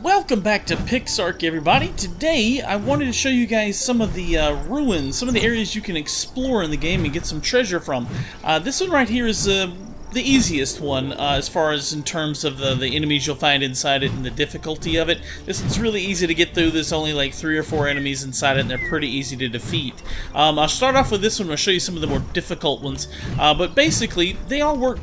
Welcome back to PixArk, everybody. Today, I wanted to show you guys some of the ruins, some of the areas you can explore in the game and get some treasure from. This one right here is the easiest one as far as in terms of the enemies you'll find inside it and the difficulty of it. This is really easy to get through. There's only like 3 or 4 enemies inside it and they're pretty easy to defeat. I'll start off with this one. I'll show you some of the more difficult ones. But basically, they all work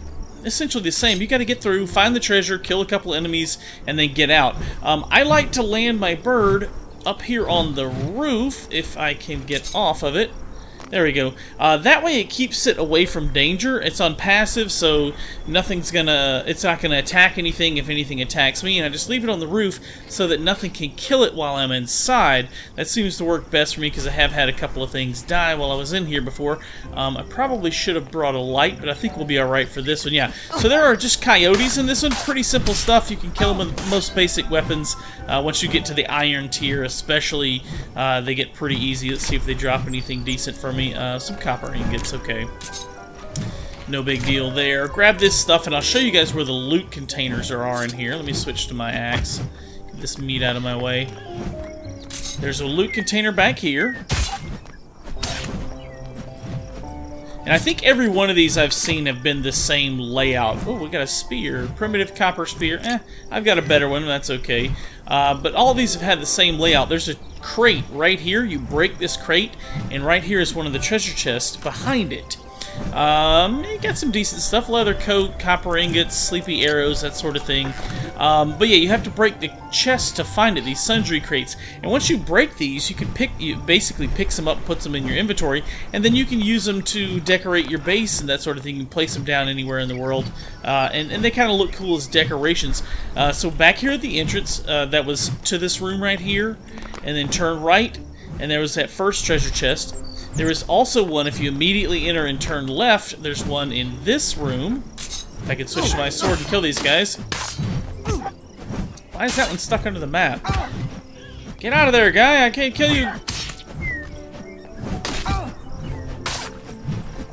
essentially the same. You got to get through, find the treasure, kill a couple enemies, and then get out. I like to land my bird up here on the roof if I can get off of it. There we go. That way it keeps it away from danger. It's on passive, so it's not gonna attack anything if anything attacks me, and I just leave it on the roof so that nothing can kill it while I'm inside. That seems to work best for me because I have had a couple of things die while I was in here before. I probably should have brought a light, but I think we'll be alright for this one. Yeah, so there are just coyotes in this one. Pretty simple stuff. You can kill them with most basic weapons. Once you get to the iron tier especially, they get pretty easy. Let's see if they drop anything decent for me. Some copper ingots, okay. No big deal there. Grab this stuff and I'll show you guys where the loot containers are in here. Let me switch to my axe. Get this meat out of my way. There's a loot container back here. And I think every one of these I've seen have been the same layout. Oh, we got a spear. Primitive copper spear. I've got a better one. That's okay. But all of these have had the same layout. There's a crate right here. You break this crate, and right here is one of the treasure chests behind it. You got some decent stuff. Leather coat, copper ingots, sleepy arrows, that sort of thing. But yeah, you have to break the chest to find it, these sundry crates. And once you break these, you basically picks them up, puts them in your inventory, and then you can use them to decorate your base and that sort of thing. You can place them down anywhere in the world. And they kind of look cool as decorations. So back here at the entrance, that was to this room right here, and then turn right, and there was that first treasure chest. There is also one, if you immediately enter and turn left, there's one in this room. If I can switch to my sword and kill these guys. Why is that one stuck under the map? Get out of there, guy! I can't kill you!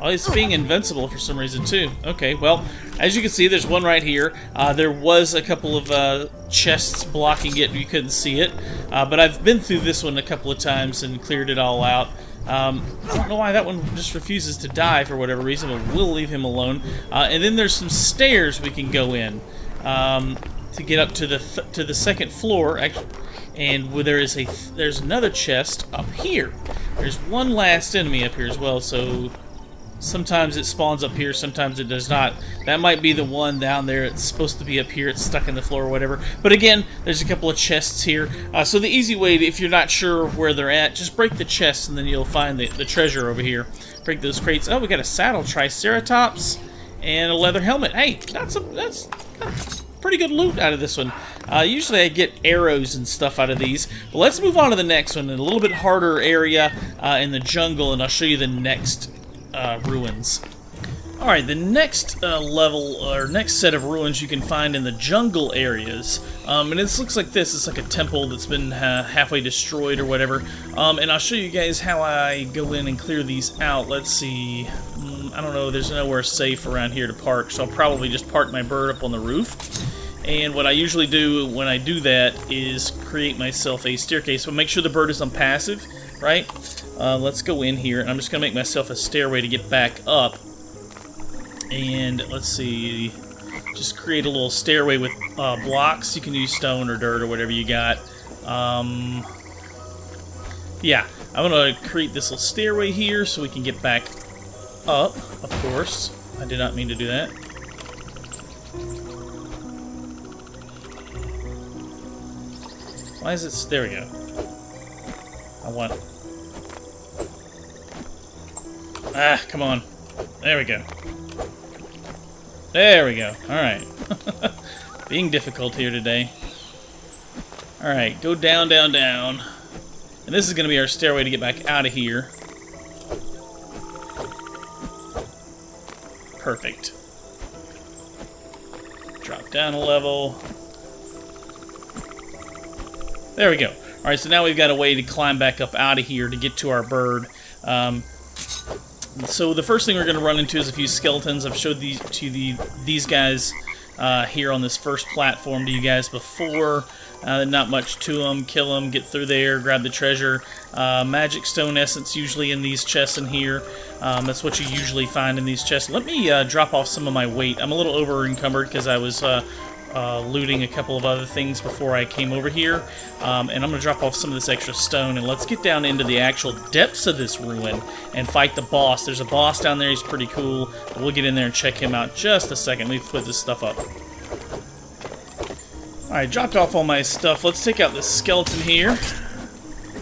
Oh, it's being invincible for some reason, too. Okay, well, as you can see, there's one right here. There was a couple of chests blocking it, you couldn't see it. But I've been through this one a couple of times and cleared it all out. I don't know why that one just refuses to die for whatever reason, but we'll leave him alone. And then there's some stairs we can go in to get up to the second floor. And there's another chest up here. There's one last enemy up here as well, so sometimes it spawns up here, sometimes it does not. That might be the one down there. It's supposed to be up here. It's stuck in the floor or whatever. But again, there's a couple of chests here. So the easy way, if you're not sure where they're at, just break the chests and then you'll find the treasure over here. Break those crates. Oh, we got a saddle, triceratops, and a leather helmet. Hey, that's pretty good loot out of this one. Usually I get arrows and stuff out of these. But let's move on to the next one, in a little bit harder area in the jungle, and I'll show you the next ruins. Alright, the next level, or next set of ruins you can find in the jungle areas. And this looks like this. It's like a temple that's been halfway destroyed or whatever. And I'll show you guys how I go in and clear these out. Let's see. I don't know, there's nowhere safe around here to park, so I'll probably just park my bird up on the roof. And what I usually do when I do that is create myself a staircase. But make sure the bird is on passive, right? Let's go in here, and I'm just going to make myself a stairway to get back up. And let's see, just create a little stairway with blocks. You can use stone or dirt or whatever you got. Yeah, I'm going to create this little stairway here so we can get back up, of course. I did not mean to do that. Why is it... There we go. I want... come on. There we go. There we go. Alright. Being difficult here today. Alright, go down, down, down. And this is going to be our stairway to get back out of here. Perfect. Drop down a level. There we go. Alright, so now we've got a way to climb back up out of here to get to our bird. So the first thing we're going to run into is a few skeletons. I've showed these guys here on this first platform to you guys before. Not much to them. Kill them, get through there, grab the treasure. Magic stone essence usually in these chests in here. That's what you usually find in these chests. Let me drop off some of my weight. I'm a little over encumbered because I was looting a couple of other things before I came over here. And I'm going to drop off some of this extra stone, and let's get down into the actual depths of this ruin and fight the boss. There's a boss down there. He's pretty cool. We'll get in there and check him out in just a second. Let me put this stuff up. Alright, dropped off all my stuff. Let's take out this skeleton here.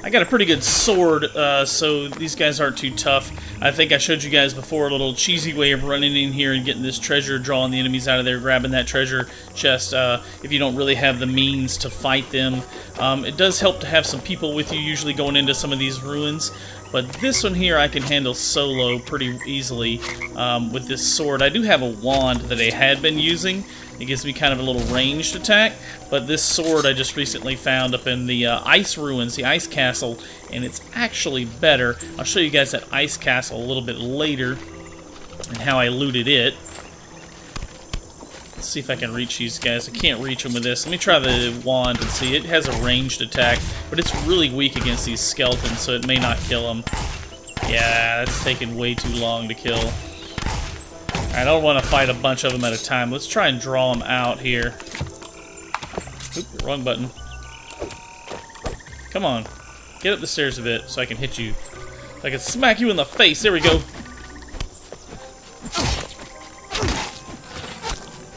I got a pretty good sword, so these guys aren't too tough. I think I showed you guys before a little cheesy way of running in here and getting this treasure, drawing the enemies out of there, grabbing that treasure chest if you don't really have the means to fight them. It does help to have some people with you, usually going into some of these ruins. But this one here I can handle solo pretty easily with this sword. I do have a wand that I had been using. It gives me kind of a little ranged attack, but this sword I just recently found up in the ice ruins, the ice castle, and it's actually better. I'll show you guys that ice castle a little bit later and how I looted it. Let's see if I can reach these guys. I can't reach them with this. Let me try the wand and see. It has a ranged attack, but it's really weak against these skeletons, so it may not kill them. Yeah, that's taking way too long to kill. I don't want to fight a bunch of them at a time. Let's try and draw them out here. Oop, wrong button. Come on. Get up the stairs a bit so I can hit you. So I can smack you in the face. There we go.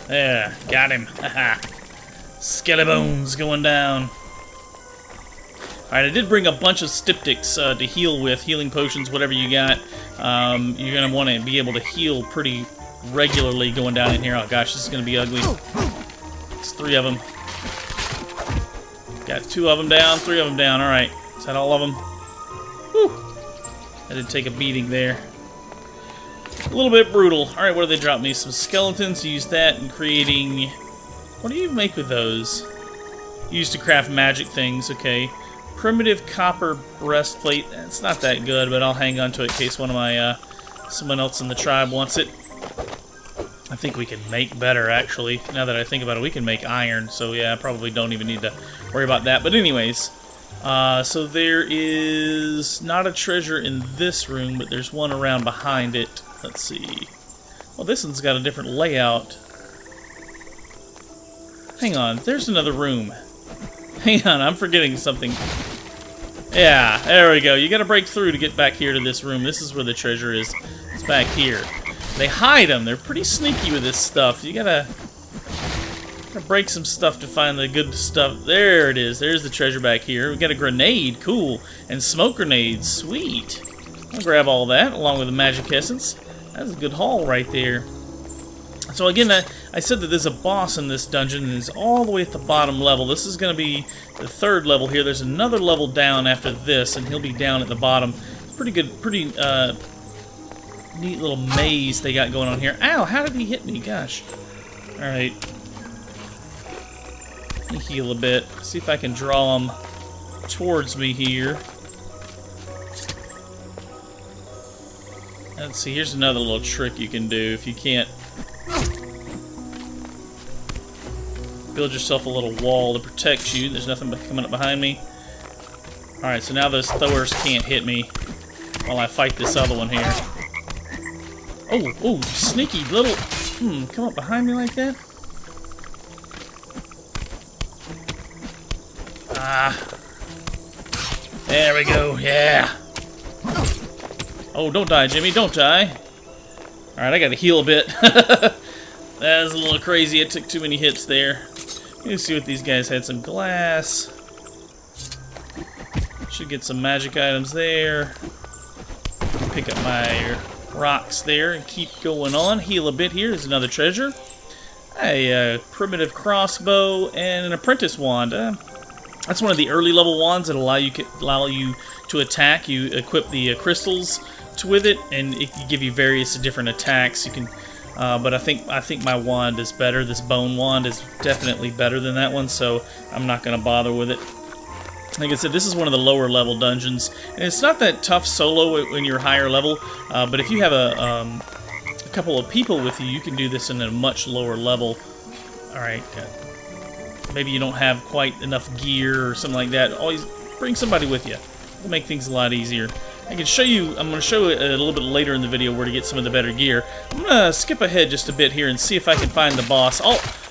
There, got him. Haha. Skeleton going down. Alright, I did bring a bunch of styptics to heal with, healing potions, whatever you got. You're going to want to be able to heal pretty regularly going down in here. Oh gosh, this is going to be ugly. It's 3 of them. Got 2 of them down, 3 of them down. Alright, is that all of them? Whew. I did take a beating there. A little bit brutal. Alright, what do they drop me? Some skeletons. Use that in creating... What do you make with those? Used to craft magic things, okay. Primitive copper breastplate. It's not that good, but I'll hang on to it in case one of my someone else in the tribe wants it. I think we can make better, actually. Now that I think about it, we can make iron, so yeah, I probably don't even need to worry about that. But anyways, so there is not a treasure in this room, but there's one around behind it. Let's see. Well, this one's got a different layout. Hang on, there's another room. Hang on, I'm forgetting something. Yeah, there we go. You gotta break through to get back here to this room. This is where the treasure is. It's back here. They hide them. They're pretty sneaky with this stuff. You gotta break some stuff to find the good stuff. There it is. There's the treasure back here. We got a grenade. Cool. And smoke grenades. Sweet. I'll grab all that along with the magic essence. That's a good haul right there. So again, I said that there's a boss in this dungeon, and it's all the way at the bottom level. This is going to be the 3rd level here. There's another level down after this, and he'll be down at the bottom. Pretty good, pretty neat little maze they got going on here. Ow, how did he hit me? Gosh. Alright. Let me heal a bit. See if I can draw him towards me here. Let's see, here's another little trick you can do if you can't. Build yourself a little wall to protect you. There's nothing coming up behind me. Alright, so now those throwers can't hit me while I fight this other one here. Oh, sneaky little... come up behind me like that? Ah. There we go, yeah. Oh, don't die, Jimmy, don't die. Alright, I gotta heal a bit. That was a little crazy. It took too many hits there. Let's see what these guys had. Some glass. Should get some magic items there. Pick up my rocks there and keep going on. Heal a bit here. There's another treasure. A primitive crossbow and an apprentice wand. That's one of the early level wands that allow you to attack. You equip the crystals with it, and it can give you various different attacks. You can, but I think my wand is better. This bone wand is definitely better than that one, so I'm not going to bother with it. Like I said, this is one of the lower level dungeons, and it's not that tough solo when you're higher level. But if you have a couple of people with you, you can do this in a much lower level. Alright, maybe you don't have quite enough gear or something like that. Always bring somebody with you. It'll make things a lot easier. I can show you, I'm going to show it a little bit later in the video where to get some of the better gear. I'm going to skip ahead just a bit here and see if I can find the boss.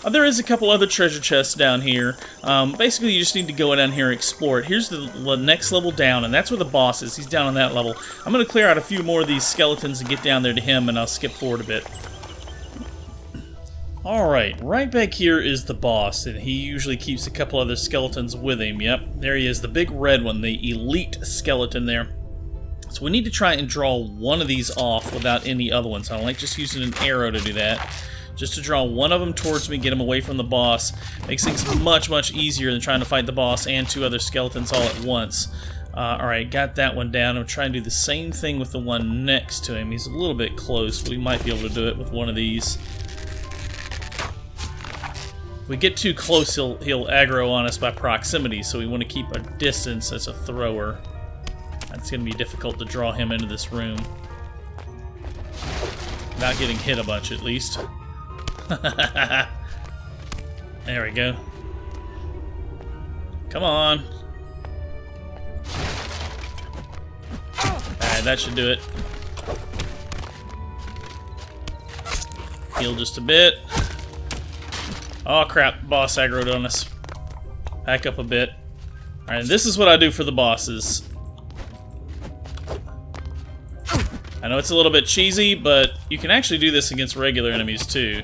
There is a couple other treasure chests down here. Basically, you just need to go down here and explore it. Here's the next level down, and that's where the boss is. He's down on that level. I'm going to clear out a few more of these skeletons and get down there to him, and I'll skip forward a bit. Alright, right back here is the boss, and he usually keeps a couple other skeletons with him. Yep, there he is, the big red one, the elite skeleton there. So we need to try and draw one of these off without any other ones. I don't like just using an arrow to do that. Just to draw one of them towards me, get him away from the boss. Makes things much, much easier than trying to fight the boss and two other skeletons all at once. Alright, got that one down. I'm trying to do the same thing with the one next to him. He's a little bit close, but we might be able to do it with one of these. If we get too close, he'll aggro on us by proximity, so we want to keep a distance as a thrower. It's going to be difficult to draw him into this room. Without getting hit a bunch, at least. There we go. Come on. Alright, that should do it. Heal just a bit. Oh crap, boss aggroed on us. Back up a bit. Alright, this is what I do for the bosses. I know it's a little bit cheesy, but you can actually do this against regular enemies too.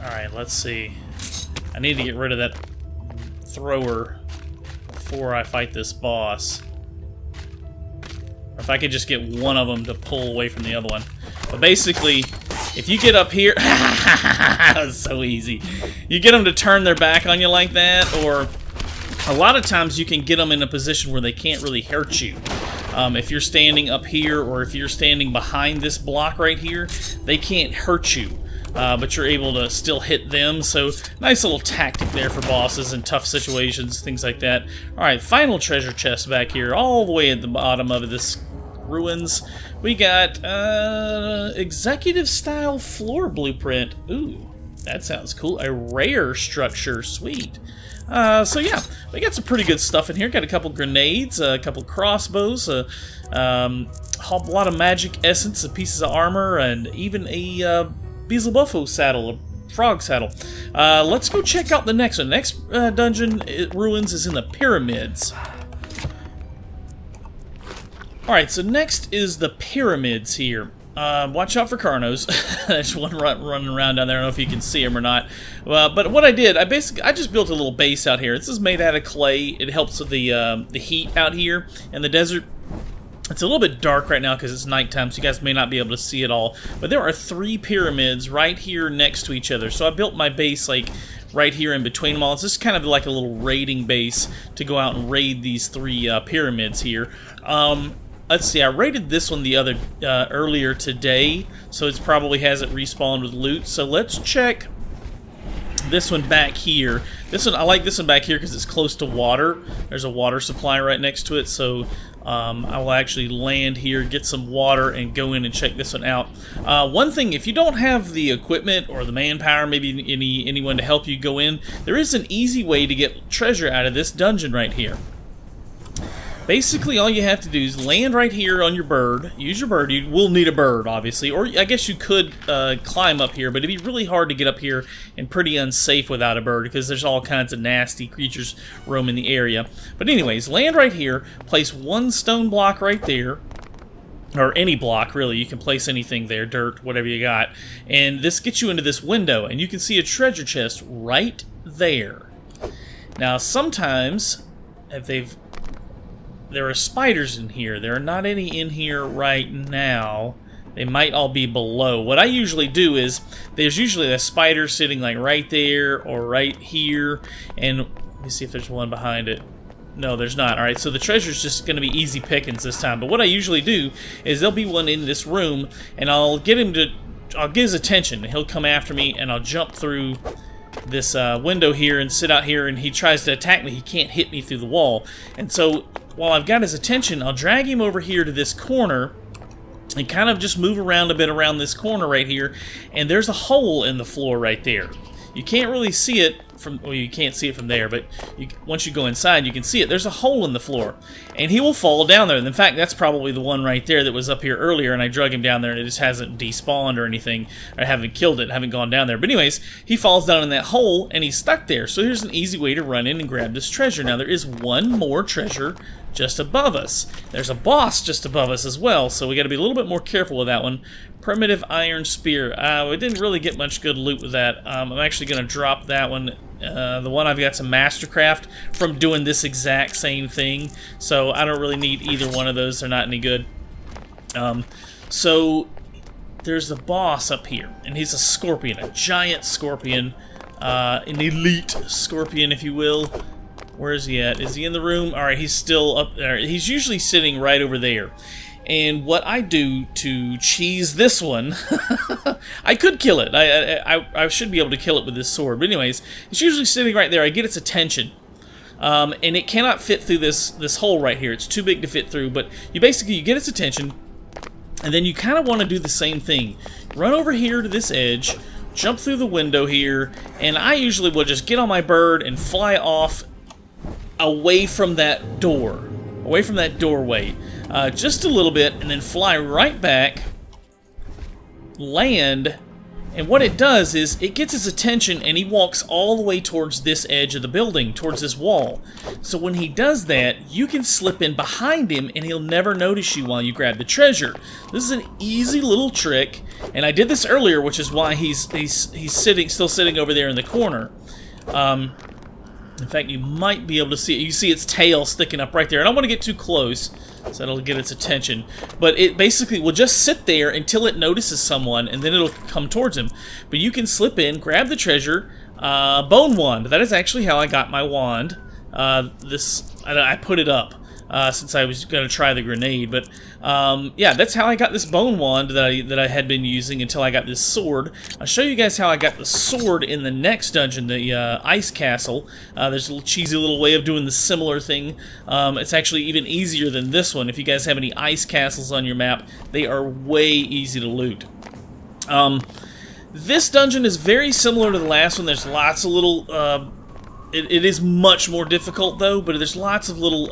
Alright, let's see. I need to get rid of that thrower before I fight this boss. Or if I could just get one of them to pull away from the other one. But basically, if you get up here... That was so easy. You get them to turn their back on you like that, or... A lot of times you can get them in a position where they can't really hurt you. If you're standing up here, or if you're standing behind this block right here, they can't hurt you. But you're able to still hit them, so nice little tactic there for bosses in tough situations, things like that. Alright, final treasure chest back here, all the way at the bottom of this ruins. We got executive style floor blueprint. Ooh, that sounds cool. A rare structure, sweet. So yeah, we got some pretty good stuff in here. Got a couple grenades, a couple crossbows, a lot of magic essence, pieces of armor, and even a Beelzebufo saddle, a frog saddle. Let's go check out the next one. Next dungeon ruins is in the pyramids. Alright, so next is the pyramids here. Watch out for Carnos. There's one running around down there. I don't know if you can see him or not. But what I did, I just built a little base out here. This is made out of clay. It helps with the heat out here in the desert. It's a little bit dark right now because it's nighttime, so you guys may not be able to see it all. But there are 3 pyramids right here next to each other. So I built my base like right here in between them all. It's just kind of like a little raiding base to go out and raid these 3 pyramids here. Let's see, I raided this one earlier today, so it probably hasn't respawned with loot. So let's check this one back here. I like this one back here because it's close to water. There's a water supply right next to it, so I will actually land here, get some water, and go in and check this one out. One thing, if you don't have the equipment or the manpower, maybe anyone to help you go in, there is an easy way to get treasure out of this dungeon right here. Basically, all you have to do is land right here on your bird. Use your bird. You will need a bird, obviously. Or I guess you could climb up here, but it'd be really hard to get up here and pretty unsafe without a bird because there's all kinds of nasty creatures roaming the area. But anyways, land right here. Place one stone block right there. Or any block, really. You can place anything there, dirt, whatever you got. And this gets you into this window, and you can see a treasure chest right there. Now, sometimes, there are spiders in here. There are not any in here right now. They might all be below. What I usually do is, there's usually a spider sitting like right there or right here. And let me see if there's one behind it. No, there's not. Alright, so the treasure's just going to be easy pickings this time. But what I usually do is there'll be one in this room, and I'll get his attention. He'll come after me, and I'll jump through this window here and sit out here, and he tries to attack me. He can't hit me through the wall. And so while I've got his attention, I'll drag him over here to this corner, and kind of just move around a bit around this corner right here, and there's a hole in the floor right there. You can't really see it from, well, you can't see it from there, but once you go inside, you can see it. There's a hole in the floor, and he will fall down there. And in fact, that's probably the one right there that was up here earlier, and I drug him down there, and it just hasn't despawned or anything. I haven't killed it, haven't gone down there. But anyways, he falls down in that hole, and he's stuck there. So here's an easy way to run in and grab this treasure. Now, there is one more treasure just above us. There's a boss just above us as well, so we got to be a little bit more careful with that one. Primitive iron spear. We didn't really get much good loot with that. I'm actually going to drop that one. The one I've got some mastercraft from doing this exact same thing, so I don't really need either one of those. They're not any good. So there's a boss up here, and he's a scorpion, a giant scorpion, an elite scorpion, if you will. Where is he at? Is he in the room? Alright, he's still up there. He's usually sitting right over there. And what I do to cheese this one, I could kill it. I should be able to kill it with this sword. But anyways, it's usually sitting right there. I get its attention. And it cannot fit through this hole right here. It's too big to fit through. But you get its attention, and then you kind of want to do the same thing. Run over here to this edge, jump through the window here, and I usually will just get on my bird and fly off away from that door, away from that doorway, just a little bit, and then fly right back, land, and what it does is it gets his attention, and he walks all the way towards this edge of the building, towards this wall. So when he does that, you can slip in behind him, and he'll never notice you while you grab the treasure. This is an easy little trick, and I did this earlier, which is why he's still sitting over there in the corner. In fact, you might be able to see it. You see its tail sticking up right there. I don't want to get too close, so that'll get its attention. But it basically will just sit there until it notices someone, and then it'll come towards him. But you can slip in, grab the treasure, bone wand. That is actually how I got my wand. I put it up since I was going to try the grenade. But yeah, that's how I got this bone wand that I had been using until I got this sword. I'll show you guys how I got the sword in the next dungeon, the ice castle. There's a little cheesy little way of doing the similar thing. It's actually even easier than this one. If you guys have any ice castles on your map, they are way easy to loot. This dungeon is very similar to the last one. There's lots of little... It is much more difficult, though, but there's lots of little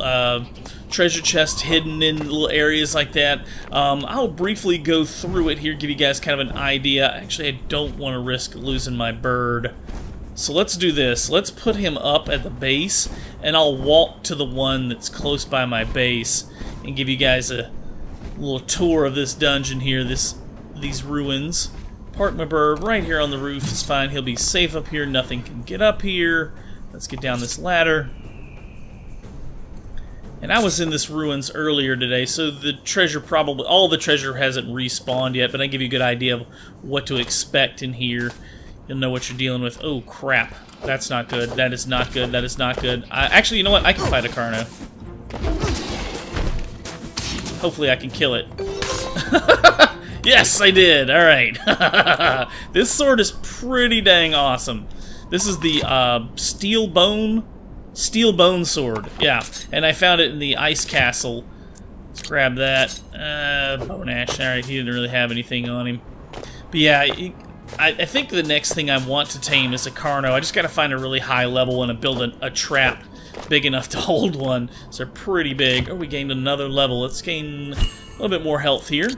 treasure chests hidden in little areas like that. I'll briefly go through it here, give you guys kind of an idea. Actually, I don't want to risk losing my bird. So let's do this. Let's put him up at the base, and I'll walk to the one that's close by my base and give you guys a little tour of this dungeon here, these ruins. Park my bird right here on the roof. It's fine. He'll be safe up here. Nothing can get up here. Let's get down this ladder. And I was in this ruins earlier today, so the treasure probably... all the treasure hasn't respawned yet, but I give you a good idea of what to expect in here. You'll know what you're dealing with. Oh, crap. That's not good. That is not good. That is not good. Actually, you know what? I can fight a Carno. Hopefully I can kill it. Yes, I did! Alright. This sword is pretty dang awesome. This is the steel bone sword. Yeah, and I found it in the ice castle. Let's grab that. Bone ash. Alright, he didn't really have anything on him. But yeah, I think the next thing I want to tame is a Carno. I just gotta find a really high level and build a trap big enough to hold one. So they're pretty big. Oh, we gained another level. Let's gain a little bit more health here.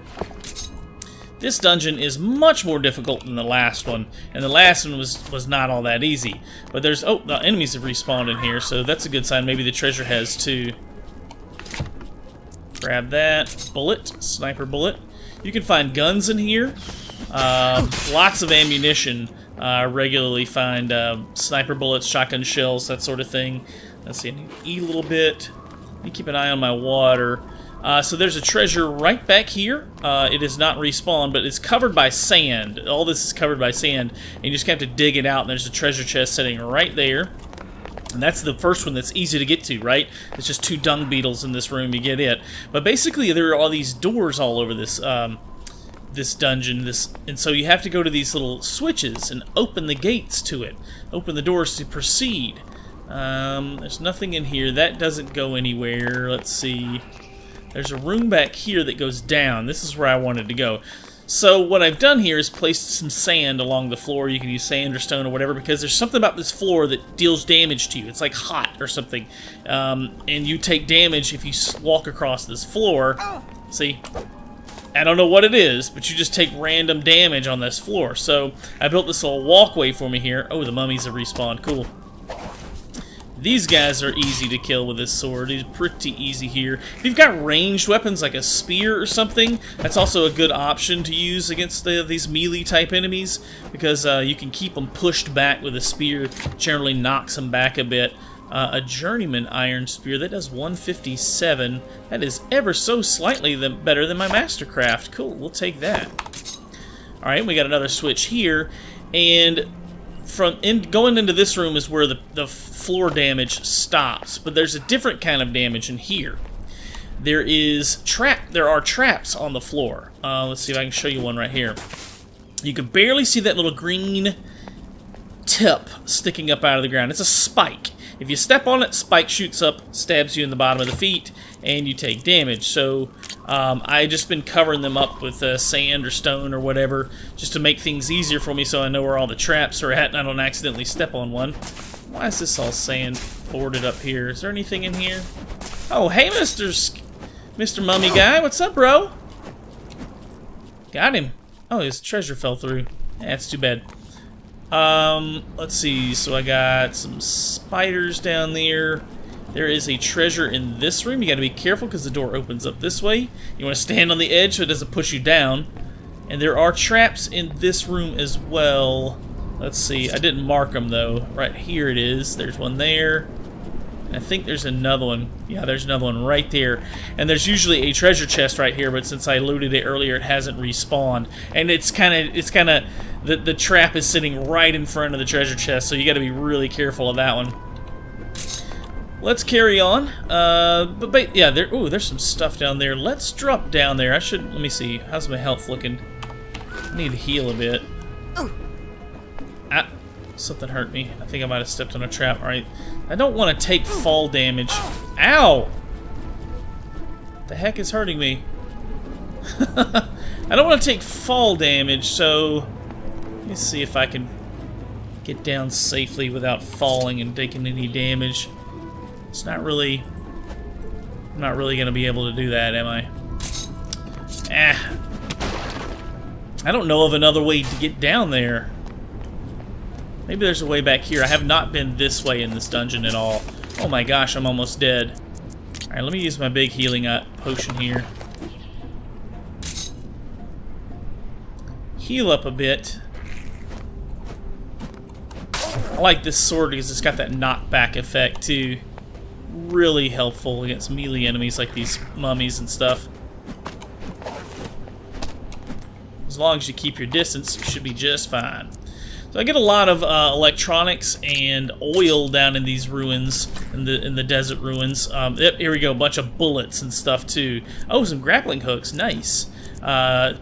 This dungeon is much more difficult than the last one, and the last one was not all that easy. But there's... oh, the enemies have respawned in here, so that's a good sign. Maybe the treasure has too. Grab that. Bullet. Sniper bullet. You can find guns in here. Lots of ammunition. Regularly find sniper bullets, shotgun shells, that sort of thing. Let's see, I need to eat a little bit. Let me keep an eye on my water. So there's a treasure right back here. It is not respawned, but it's covered by sand. All this is covered by sand, and you just have to dig it out, and there's a treasure chest sitting right there. And that's the first one that's easy to get to, right? It's just 2 dung beetles in this room, you get it. But basically, there are all these doors all over this this dungeon, and so you have to go to these little switches and open the gates to it. Open the doors to proceed. There's nothing in here. That doesn't go anywhere. Let's see. There's a room back here that goes down. This is where I wanted to go. So what I've done here is placed some sand along the floor. You can use sand or stone or whatever, because there's something about this floor that deals damage to you. It's like hot or something. And you take damage if you walk across this floor. See? I don't know what it is, but you just take random damage on this floor. So I built this little walkway for me here. Oh, the mummies have respawned. Cool. These guys are easy to kill with this sword. He's pretty easy here. If you've got ranged weapons like a spear or something, that's also a good option to use against these melee type enemies, because you can keep them pushed back with a spear. Generally knocks them back a bit. A journeyman iron spear that does 157. That is ever so slightly better than my mastercraft. Cool, we'll take that. All right, we got another switch here, and going into this room is where the floor damage stops, but there's a different kind of damage in here. There are traps on the floor. Let's see if I can show you one right here. You can barely see that little green tip sticking up out of the ground. It's a spike. If you step on it, spike shoots up, stabs you in the bottom of the feet, and you take damage. So I just been covering them up with sand or stone or whatever, just to make things easier for me, so I know where all the traps are at and I don't accidentally step on one. Why is this all sand boarded up here? Is there anything in here? Oh, hey, Mr. Mummy Guy. What's up, bro? Got him. Oh, his treasure fell through. That's too bad. Let's see. So I got some spiders down there. There is a treasure in this room. You gotta be careful because the door opens up this way. You want to stand on the edge so it doesn't push you down. And there are traps in this room as well. Let's see. I didn't mark them though. Right here it is. There's one there. I think there's another one. Yeah, there's another one right there. And there's usually a treasure chest right here, but since I looted it earlier, it hasn't respawned. And it's kind of the trap is sitting right in front of the treasure chest, so you got to be really careful of that one. Let's carry on. But yeah, there's some stuff down there. Let's drop down there. Let me see. How's my health looking? I need to heal a bit. Ah, something hurt me. I think I might have stepped on a trap. All right. I don't want to take fall damage. Ow! The heck is hurting me? I don't want to take fall damage, so let me see if I can get down safely without falling and taking any damage. It's not really... I'm not really going to be able to do that, am I? I don't know of another way to get down there. Maybe there's a way back here. I have not been this way in this dungeon at all. Oh my gosh, I'm almost dead. Alright, let me use my big healing potion here. Heal up a bit. I like this sword because it's got that knockback effect too. Really helpful against melee enemies like these mummies and stuff. As long as you keep your distance, you should be just fine. So I get a lot of electronics and oil down in these ruins, in the desert ruins. Yep, here we go, a bunch of bullets and stuff too. Oh, some grappling hooks, nice.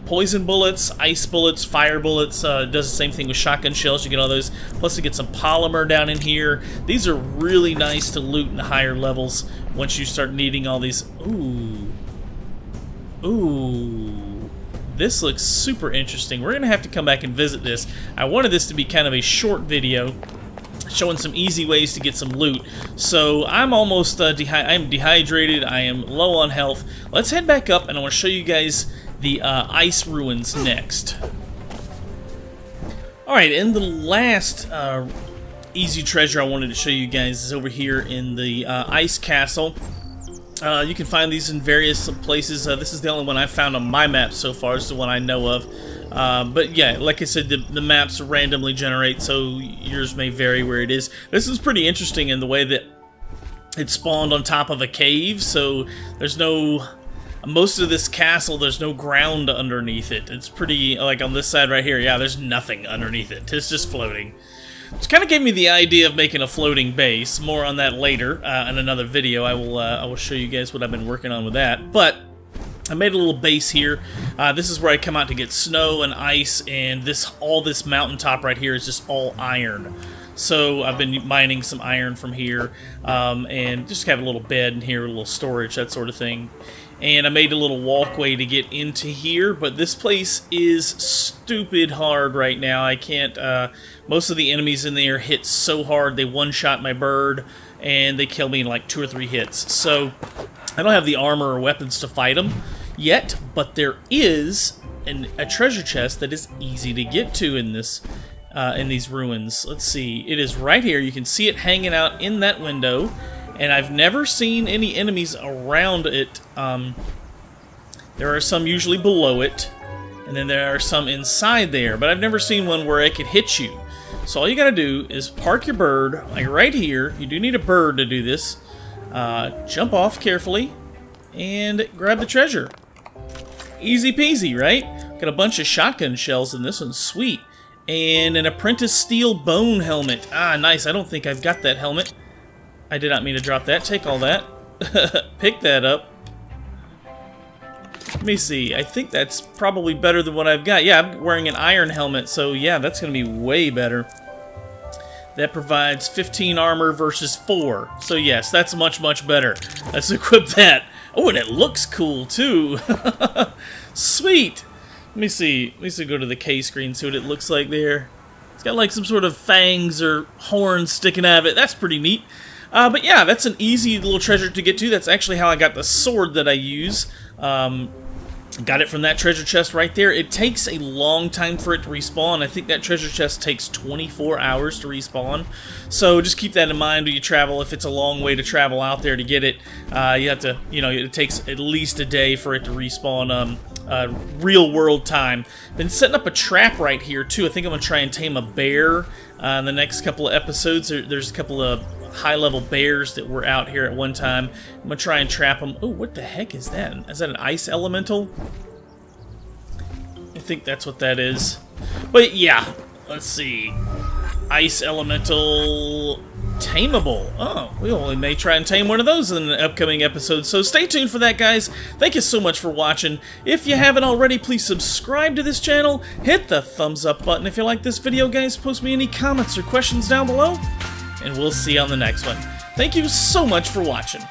Poison bullets, ice bullets, fire bullets. Does the same thing with shotgun shells. You get all those. Plus, you get some polymer down in here. These are really nice to loot in the higher levels once you start needing all these. Ooh, ooh. This looks super interesting. We're going to have to come back and visit this. I wanted this to be kind of a short video showing some easy ways to get some loot. So I'm almost I'm dehydrated. I am low on health. Let's head back up and I want to show you guys the ice ruins next. Alright, and the last easy treasure I wanted to show you guys is over here in the ice castle. You can find these in various places. This is the only one I've found on my map so far. It's the one I know of. But yeah, like I said, the maps randomly generate, so yours may vary where it is. This is pretty interesting in the way that it spawned on top of a cave, so there's no... Most of this castle, there's no ground underneath it. It's pretty... Like on this side right here, yeah, there's nothing underneath it. It's just floating. Which kind of gave me the idea of making a floating base. More on that later in another video. I will show you guys what I've been working on with that. But I made a little base here. This is where I come out to get snow and ice, and all this mountaintop right here is just all iron. So I've been mining some iron from here, and just have a little bed in here, a little storage, that sort of thing. and I made a little walkway to get into here, but this place is stupid hard right now. I can't, most of the enemies in there hit so hard, they one-shot my bird, and they kill me in like 2 or 3 hits. So, I don't have the armor or weapons to fight them yet, but there is a treasure chest that is easy to get to in this, in these ruins. Let's see, it is right here. You can see it hanging out in that window. And I've never seen any enemies around it. There are some usually below it, and then there are some inside there, but I've never seen one where it could hit you. So all you gotta do is park your bird, like right here. You do need a bird to do this. Jump off carefully, and grab the treasure. Easy peasy, right? Got a bunch of shotgun shells in this one, sweet. And an apprentice steel bone helmet. Ah, nice, I don't think I've got that helmet. I did not mean to drop that. Take all that. Pick that up. Let me see. I think that's probably better than what I've got. Yeah, I'm wearing an iron helmet, so yeah, that's going to be way better. That provides 15 armor versus 4. So yes, that's much, much better. Let's equip that. Oh, and it looks cool, too. Sweet. Let me see. Let me go to the K screen, see what it looks like there. It's got like some sort of fangs or horns sticking out of it. That's pretty neat. But yeah, that's an easy little treasure to get to. That's actually how I got the sword that I use. Got it from that treasure chest right there. It takes a long time for it to respawn. I think that treasure chest takes 24 hours to respawn. So just keep that in mind when you travel. If it's a long way to travel out there to get it, you have to, you know, it takes at least a day for it to respawn real world time. Been setting up a trap right here too. I think I'm going to try and tame a bear in the next couple of episodes. There's a couple of high-level bears that were out here at one time. I'm gonna try and trap them. Oh, what the heck is that? Is that an ice elemental? I think that's what that is. But yeah, let's see. Ice elemental tameable. Oh, we may try and tame one of those in an upcoming episode, so stay tuned for that, guys. Thank you so much for watching. If you haven't already, please subscribe to this channel. Hit the thumbs up button if you like this video, guys. Post me any comments or questions down below, and we'll see you on the next one. Thank you so much for watching.